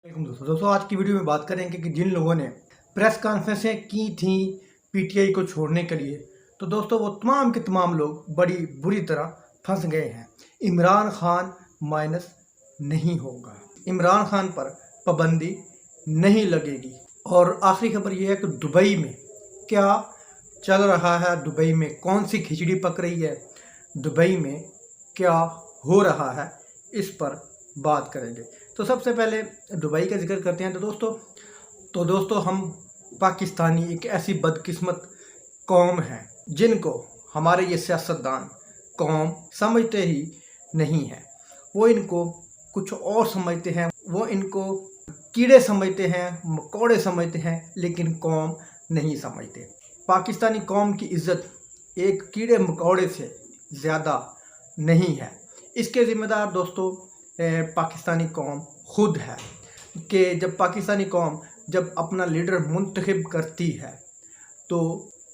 दोस्तों आज की वीडियो में बात करेंगे कि जिन लोगों ने प्रेस कॉन्फ्रेंसें की थी पीटीआई को छोड़ने के लिए, तो दोस्तों वो तमाम के तमाम लोग बड़ी बुरी तरह फंस गए हैं। इमरान खान माइनस नहीं होगा, इमरान खान पर पाबंदी नहीं लगेगी। और आखिरी खबर यह है कि दुबई में क्या चल रहा है, दुबई में कौन सी खिचड़ी पक रही है, दुबई में क्या हो रहा है, इस पर बात करेंगे। तो सबसे पहले दुबई का जिक्र करते हैं। तो दोस्तों हम पाकिस्तानी एक ऐसी बदकिस्मत कौम है जिनको हमारे ये सियासतदान कौम समझते ही नहीं है। वो इनको कुछ और समझते हैं, वो इनको कीड़े समझते हैं, मकोड़े समझते हैं, लेकिन कौम नहीं समझते। पाकिस्तानी कौम की इज्जत एक कीड़े मकोड़े से ज़्यादा नहीं है। इसके ज़िम्मेदार दोस्तों पाकिस्तानी कौम खुद है कि जब पाकिस्तानी कौम जब अपना लीडर मुंतखब करती है तो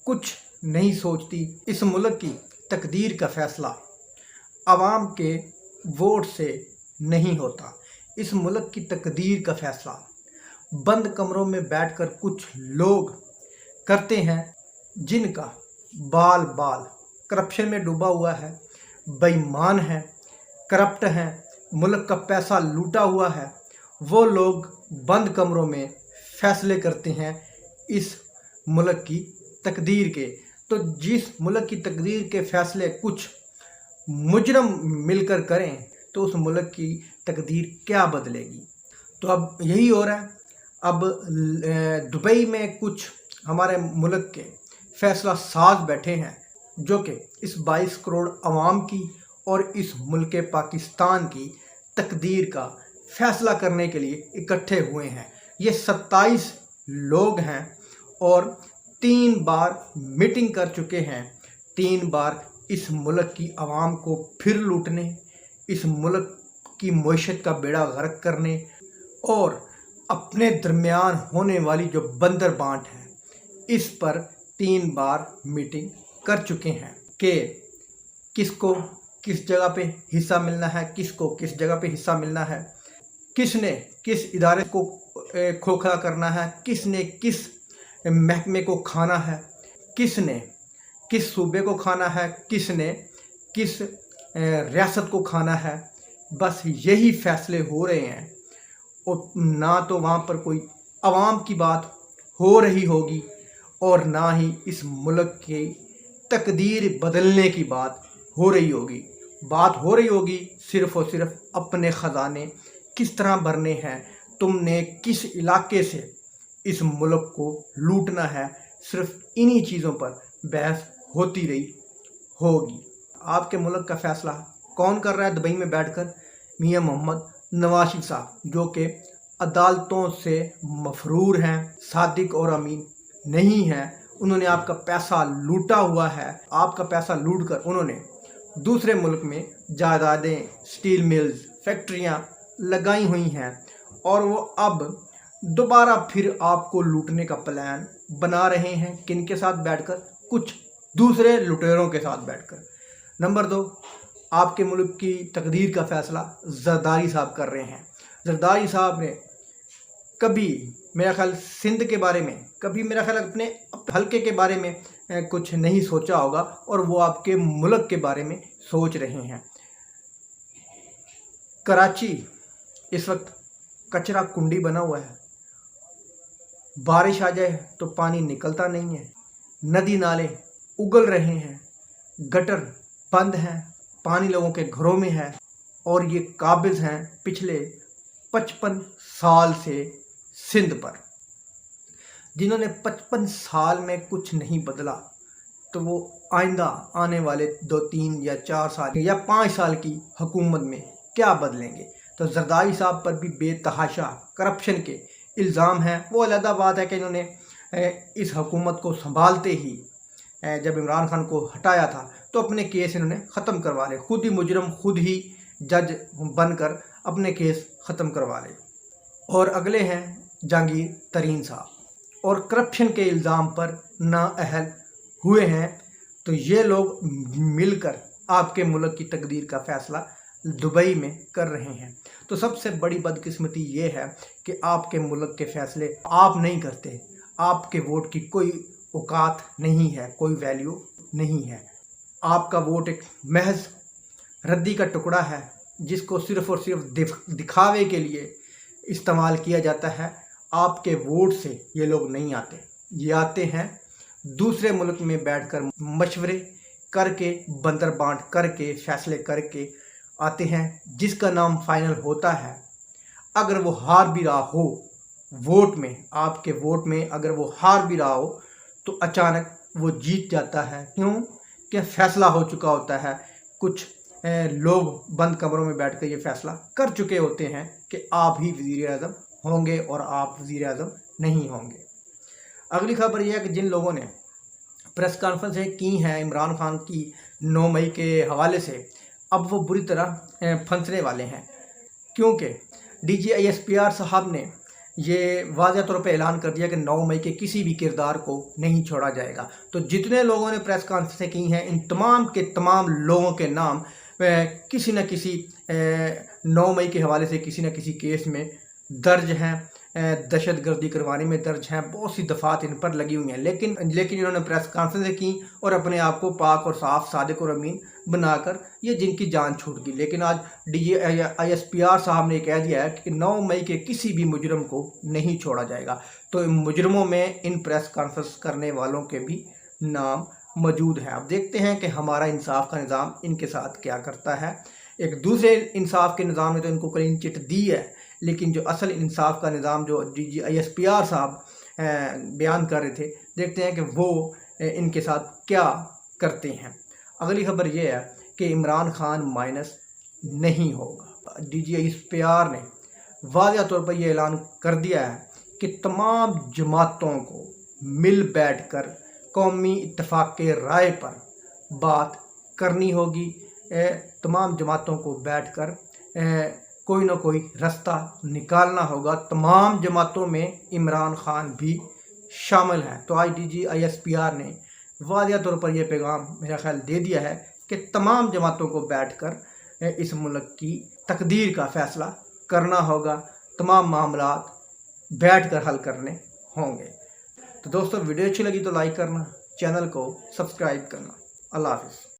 कुछ नहीं सोचती। इस मुल्क की तकदीर का फ़ैसला आवाम के वोट से नहीं होता। इस मुल्क की तकदीर का फ़ैसला बंद कमरों में बैठकर कुछ लोग करते हैं जिनका बाल बाल करप्शन में डूबा हुआ है, बेईमान है, करप्ट हैं, मुल्क का पैसा लूटा हुआ है। वो लोग बंद कमरों में फ़ैसले करते हैं इस मुल्क की तकदीर के। तो जिस मुल्क की तकदीर के फ़ैसले कुछ मुजरम मिलकर करें तो उस मुल्क की तकदीर क्या बदलेगी। तो अब यही हो रहा है। अब दुबई में कुछ हमारे मुल्क के फ़ैसला साज बैठे हैं जो कि इस 22 करोड़ आवाम की और इस मुल्क पाकिस्तान की तकदीर का फ़ैसला करने के लिए इकट्ठे हुए हैं। ये 27 लोग हैं और 3 बार मीटिंग कर चुके हैं। 3 बार इस मुल्क की आवाम को फिर लूटने, इस मुल्क की मईशत का बेड़ा गर्क करने और अपने दरमियान होने वाली जो बंदर बांट है इस पर 3 बार मीटिंग कर चुके हैं कि किसको किस जगह पे हिस्सा मिलना है, किसको किस जगह पे हिस्सा मिलना है, किसने किस इदारे को खोखला करना है, किसने किस महकमे को खाना है, किसने किस सूबे को खाना है, किसने किस रियासत को खाना है। बस यही फ़ैसले हो रहे हैं और ना तो वहाँ पर कोई आवाम की बात हो रही होगी और ना ही इस मुल्क की तकदीर बदलने की बात हो रही होगी। बात हो रही होगी सिर्फ़ और सिर्फ अपने ख़जाने किस तरह भरने हैं, तुमने किस इलाके से इस मुल्क को लूटना है। सिर्फ इन्हीं चीज़ों पर बहस होती रही होगी। आपके मुल्क का फ़ैसला कौन कर रहा है दुबई में बैठकर? मियां मोहम्मद नवाज शरीफ साहब, जो कि अदालतों से मफरूर हैं, सादिक और अमीन नहीं हैं। उन्होंने आपका पैसा लूटा हुआ है। आपका पैसा लूट कर उन्होंने दूसरे मुल्क में जायदादें, स्टील मिल्स, फैक्ट्रियां लगाई हुई हैं और वो अब दोबारा फिर आपको लूटने का प्लान बना रहे हैं। किन के साथ बैठकर? कुछ दूसरे लुटेरों के साथ बैठकर। नंबर 2, आपके मुल्क की तकदीर का फ़ैसला जरदारी साहब कर रहे हैं। जरदारी साहब ने कभी मेरा ख्याल सिंध के बारे में, कभी मेरा ख्याल अपने हल्के के बारे में कुछ नहीं सोचा होगा और वो आपके मुल्क के बारे में सोच रहे हैं। कराची इस वक्त कचरा कुंडी बना हुआ है। बारिश आ जाए तो पानी निकलता नहीं है, नदी नाले उगल रहे हैं, गटर बंद हैं, पानी लोगों के घरों में है और ये काबिज हैं पिछले 55 साल से सिंध पर। जिन्होंने 55 साल में कुछ नहीं बदला तो वो आइंदा आने वाले 2, 3 या 4 साल या 5 साल की हुकूमत में क्या बदलेंगे। तो जरदारी साहब पर भी बेतहाशा करप्शन के इल्ज़ाम हैं। वो अलग बात है कि इन्होंने इस हुकूमत को संभालते ही जब इमरान खान को हटाया था तो अपने केस इन्होंने ख़त्म करवा ले, खुद ही मुजरम, खुद ही जज बनकर अपने केस ख़त्म करवा ले। और अगले हैं जहांगीर तरीन साहब और करप्शन के इल्ज़ाम पर नाअहल हुए हैं। तो ये लोग मिलकर आपके मुल्क की तकदीर का फ़ैसला दुबई में कर रहे हैं। तो सबसे बड़ी बदकिस्मती ये है कि आपके मुल्क के फैसले आप नहीं करते, आपके वोट की कोई औकात नहीं है, कोई वैल्यू नहीं है। आपका वोट एक महज रद्दी का टुकड़ा है जिसको सिर्फ़ और सिर्फ दिखावे के लिए इस्तेमाल किया जाता है। आपके वोट से ये लोग नहीं आते, ये आते हैं दूसरे मुल्क में बैठकर मशवरे करके, बंदर बांट करके, फैसले करके आते हैं, जिसका नाम फाइनल होता है। अगर वो हार भी रहा हो वोट में, आपके वोट में अगर वो हार भी रहा हो तो अचानक वो जीत जाता है। क्यों? कि फैसला हो चुका होता है। कुछ लोग बंद कमरों में बैठकर ये फैसला कर चुके होते हैं कि आप ही वज़ीर-ए-आज़म होंगे और आप वज़ीर-ए-आज़म नहीं होंगे। अगली खबर यह है कि जिन लोगों ने प्रेस कॉन्फ्रेंसें की हैं इमरान खान की 9 मई के हवाले से, अब वो बुरी तरह फंसने वाले हैं, क्योंकि DGISPR साहब ने ये वाज़ह तौर पे ऐलान कर दिया कि 9 मई के किसी भी किरदार को नहीं छोड़ा जाएगा। तो जितने लोगों ने प्रेस कॉन्फ्रेंसें की हैं, इन तमाम के तमाम लोगों के नाम किसी न किसी 9 मई के हवाले से किसी न किसी केस में दर्ज हैं, दहशतगर्दी करवाने में दर्ज हैं, बहुत सी दफ़ात इन पर लगी हुई हैं। लेकिन इन्होंने प्रेस कॉन्फ्रेंसें की और अपने आप को पाक और साफ, सादिक और अमीन बनाकर ये जिनकी जान छूट गई। लेकिन आज DGISPR साहब ने कह दिया है कि 9 मई के किसी भी मुजरम को नहीं छोड़ा जाएगा। तो इन मुजरमों में इन प्रेस कॉन्फ्रेंस करने वालों के भी नाम मौजूद हैं। अब देखते हैं कि हमारा इंसाफ का निज़ाम इनके साथ क्या करता है। एक दूसरे इंसाफ के निज़ाम ने तो इनको क्लीन चिट दी है, लेकिन जो असल इंसाफ का निज़ाम जो DGISPR साहब बयान कर रहे थे, देखते हैं कि वो इनके साथ क्या करते हैं। अगली खबर ये है कि इमरान खान माइनस नहीं होगा। DGISPR ने वाज़ह तौर पर यह ऐलान कर दिया है कि तमाम जमातों को मिल बैठकर कौमी इत्तेफाक के राय पर बात करनी होगी। तमाम जमातों को बैठकर कोई ना कोई रास्ता निकालना होगा। तमाम जमातों में इमरान खान भी शामिल हैं। तो आज DGISPR ने वाज़ह तौर पर यह पैगाम मेरा ख्याल दे दिया है कि तमाम जमातों को बैठकर इस मुल्क की तकदीर का फ़ैसला करना होगा, तमाम मामलात बैठकर हल करने होंगे। तो दोस्तों, वीडियो अच्छी लगी तो लाइक करना, चैनल को सब्सक्राइब करना। अल्लाह हाफ़िज़।